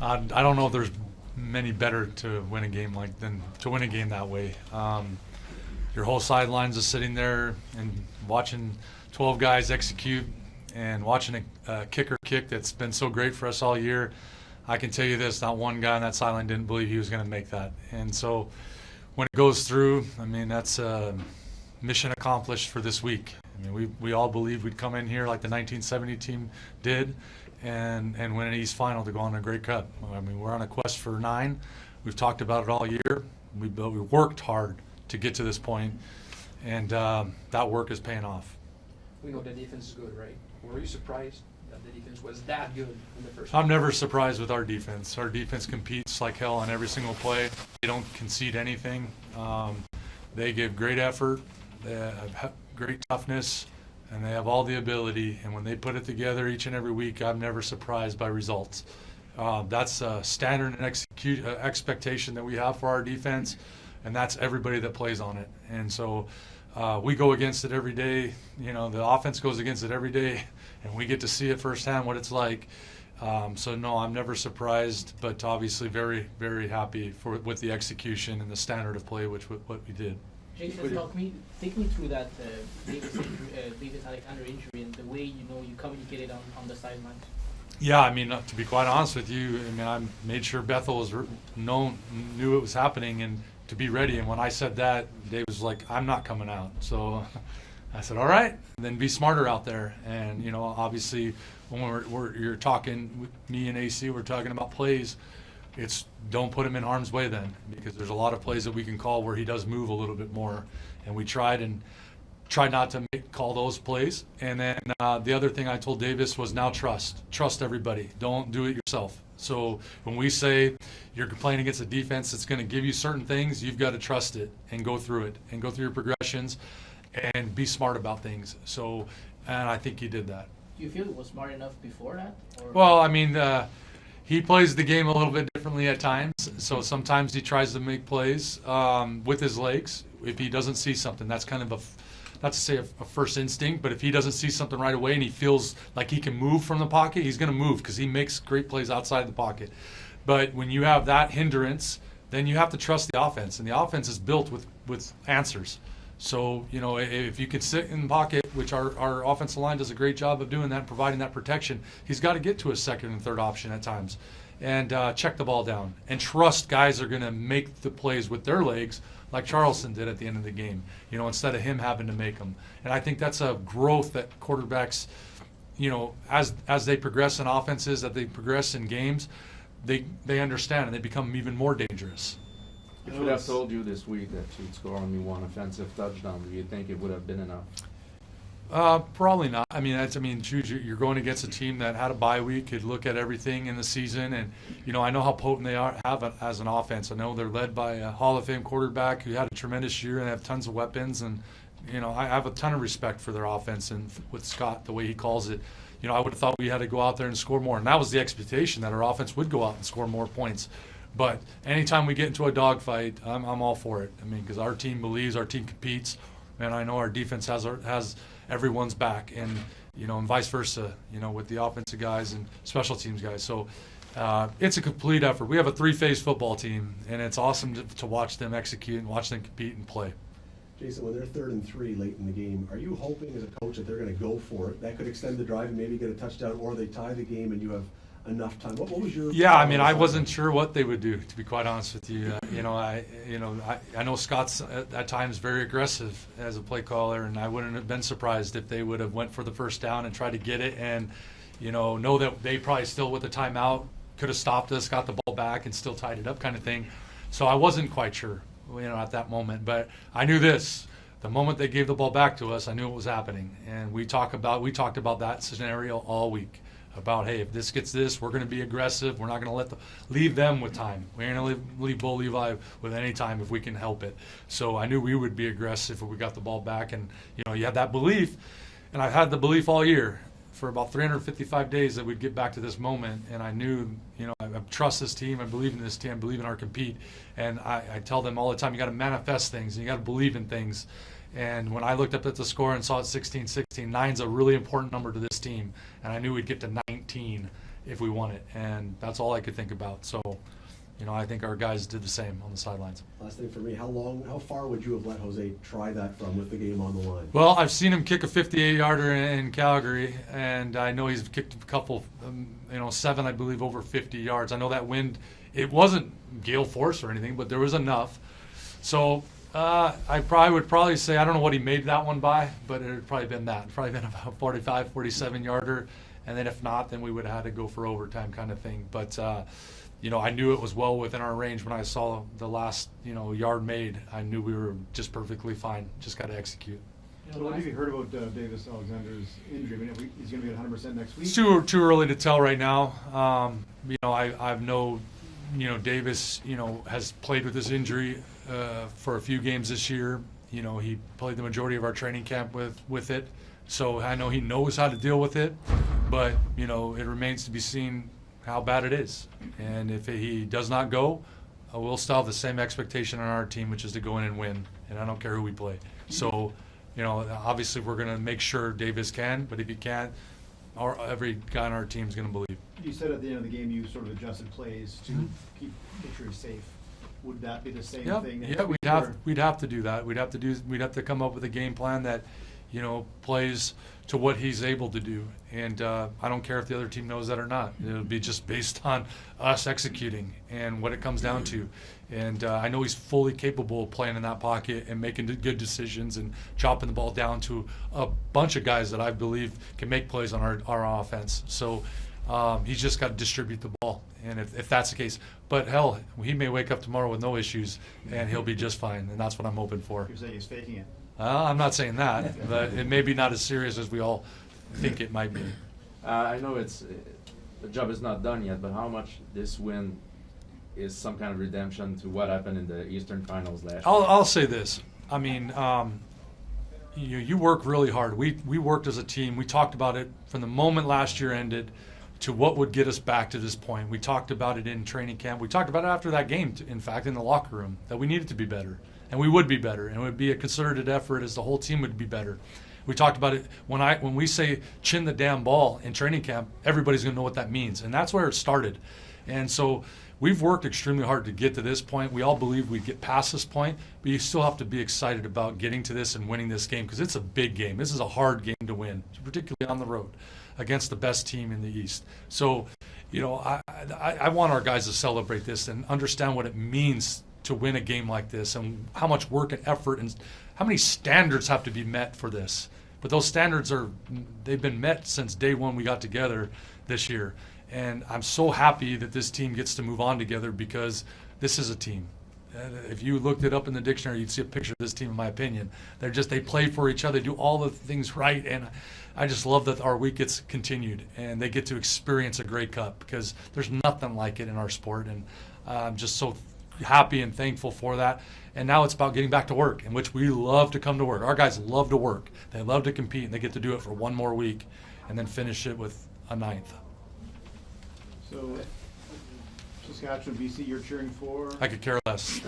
I don't know if there's many better to win a game than to win a game that way. Your whole sidelines is sitting there and watching 12 guys execute and watching a kicker kick that's been so great for us all year. I can tell you this, not one guy on that sideline didn't believe he was going to make that. And so when it goes through, I mean, that's mission accomplished for this week. I mean, we all believed we'd come in here like the 1970 team did and win an East Final to go on a Grey Cup. I mean, we're on a quest for 9. We've talked about it all year. We worked hard to get to this point, and that work is paying off. We know the defense is good, right? Were you surprised that the defense was that good in the first I'm never surprised with our defense. Our defense competes like hell on every single play. They don't concede anything. They give great effort. They have great toughness, and they have all the ability. And when they put it together each and every week, I'm never surprised by results. That's a standard and expectation that we have for our defense, and that's everybody that plays on it. And so we go against it every day. You know, the offense goes against it every day, and we get to see it firsthand what it's like. So no, I'm never surprised, but obviously very, very happy with the execution and the standard of play, what we did. Jason, take me through that Davis Alexander injury and the way you communicated on the sidelines. Yeah, I mean, to be quite honest with you, I mean, I made sure Bethel knew it was happening and to be ready. And when I said that, Dave was like, "I'm not coming out." So I said, "All right, then be smarter out there." And obviously, when you're talking, me and AC, we're talking about plays. It's don't put him in harm's way then, because there's a lot of plays that we can call where he does move a little bit more, and we tried not to call those plays. And then the other thing I told Davis was now trust everybody. Don't do it yourself. So when we say you're playing against a defense that's going to give you certain things, you've got to trust it and go through it and go through your progressions and be smart about things. So, and I think he did that. Do you feel it was smart enough before that? Or? Well, I mean, he plays the game a little bit differently at times. So sometimes he tries to make plays with his legs. If he doesn't see something, that's kind of not to say a first instinct, but if he doesn't see something right away and he feels like he can move from the pocket, he's going to move because he makes great plays outside the pocket. But when you have that hindrance, then you have to trust the offense, and the offense is built with answers. So, if you can sit in the pocket, which our offensive line does a great job of doing that, providing that protection, he's got to get to a second and third option at times and check the ball down and trust guys are going to make the plays with their legs like Charleston did at the end of the game, instead of him having to make them. And I think that's a growth that quarterbacks, as they progress in offenses, that they progress in games, they understand and they become even more dangerous. If we'd have told you this week that you'd score only one offensive touchdown, do you think it would have been enough? Probably not. I mean, you're going against a team that had a bye week, could look at everything in the season, and I know how potent they have as an offense. I know they're led by a Hall of Fame quarterback who had a tremendous year and have tons of weapons, and I have a ton of respect for their offense and with Scott, the way he calls it. I would have thought we had to go out there and score more, and that was the expectation, that our offense would go out and score more points. But anytime we get into a dogfight, I'm all for it. I mean, because our team believes, our team competes, and I know our defense has everyone's back, and and vice versa, with the offensive guys and special teams guys. So it's a complete effort. We have a 3-phase football team, and it's awesome to watch them execute and watch them compete and play. Jason, when they're 3rd and 3 late in the game, are you hoping as a coach that they're going to go for it? That could extend the drive and maybe get a touchdown, or they tie the game and you have enough time. What was your? Yeah, I mean, I wasn't sure what they would do, to be quite honest with you. I know Scott's at times very aggressive as a play caller, and I wouldn't have been surprised if they would have went for the first down and tried to get it, and know that they probably still with the timeout could have stopped us, got the ball back, and still tied it up, kind of thing. So I wasn't quite sure, at that moment, but I knew this. The moment they gave the ball back to us, I knew what was happening, and we talked about that scenario all week. About, hey, if this gets this, we're going to be aggressive. We're not going to leave them with time. We're going to leave Bo Levi with any time if we can help it. So I knew we would be aggressive if we got the ball back. And, you had that belief. And I've had the belief all year for about 355 days that we'd get back to this moment. And I knew, I trust this team. I believe in this team. I believe in our compete. And I tell them all the time, you got to manifest things. And you got to believe in things. And when I looked up at the score and saw it 16-16, 9's a really important number to this team. And I knew we'd get to 19. if we won it, and that's all I could think about. So, you know, I think our guys did the same on the sidelines. Last thing for me, how far would you have let Jose try that from with the game on the line? Well, I've seen him kick a 58-yarder in Calgary, and I know he's kicked a couple, 7, I believe, over 50 yards. I know that wind, it wasn't gale force or anything, but there was enough. So I would probably say, I don't know what he made that one by, but it had probably been that. Probably been about 45, 47-yarder, and then if not, then we would have had to go for overtime kind of thing. But I knew it was well within our range when I saw the last, yard made. I knew we were just perfectly fine. Just got to execute. So what have you heard about Davis Alexander's injury? I mean, he's going to be at 100% next week? It's too early to tell right now. I've know, Davis, has played with this injury for a few games this year. He played the majority of our training camp with it. So I know he knows how to deal with it. But, it remains to be seen how bad it is. And if he does not go, we'll still have the same expectation on our team, which is to go in and win. And I don't care who we play. So, obviously we're going to make sure Davis can, but if he can't, every guy on our team is going to believe. You said at the end of the game you sort of adjusted plays to make sure he's safe. Would that be the same thing? Yeah, we'd have to do that. We'd have to come up with a game plan that, plays to what he's able to do. And I don't care if the other team knows that or not. It'll be just based on us executing and what it comes down to. And I know he's fully capable of playing in that pocket and making good decisions and chopping the ball down to a bunch of guys that I believe can make plays on our offense. So he's just got to distribute the ball. And if that's the case, but hell, he may wake up tomorrow with no issues and he'll be just fine. And that's what I'm hoping for. You're saying he's faking it? I'm not saying that, but it may be not as serious as we all think it might be. I know the job is not done yet, but how much this win is some kind of redemption to what happened in the Eastern Finals last year? I'll say this. I mean, you work really hard. We worked as a team. We talked about it from the moment last year ended to what would get us back to this point. We talked about it in training camp. We talked about it after that game, in fact, in the locker room, that we needed to be better. And we would be better. And it would be a concerted effort as the whole team would be better. We talked about it when we say chin the damn ball in training camp, everybody's going to know what that means. And that's where it started. And so we've worked extremely hard to get to this point. We all believe we'd get past this point, but you still have to be excited about getting to this and winning this game because it's a big game. This is a hard game to win, particularly on the road against the best team in the East. So, I want our guys to celebrate this and understand what it means to win a game like this and how much work and effort and how many standards have to be met for this. But those standards they've been met since day one we got together this year. And I'm so happy that this team gets to move on together because this is a team. If you looked it up in the dictionary, you'd see a picture of this team, in my opinion. They play for each other, they do all the things right. And I just love that our week gets continued and they get to experience a Grey Cup because there's nothing like it in our sport. And I'm just so happy and thankful for that. And now it's about getting back to work, in which we love to come to work. Our guys love to work. They love to compete, and they get to do it for one more week and then finish it with a 9th. So, Saskatchewan, BC, you're cheering for? I could care less.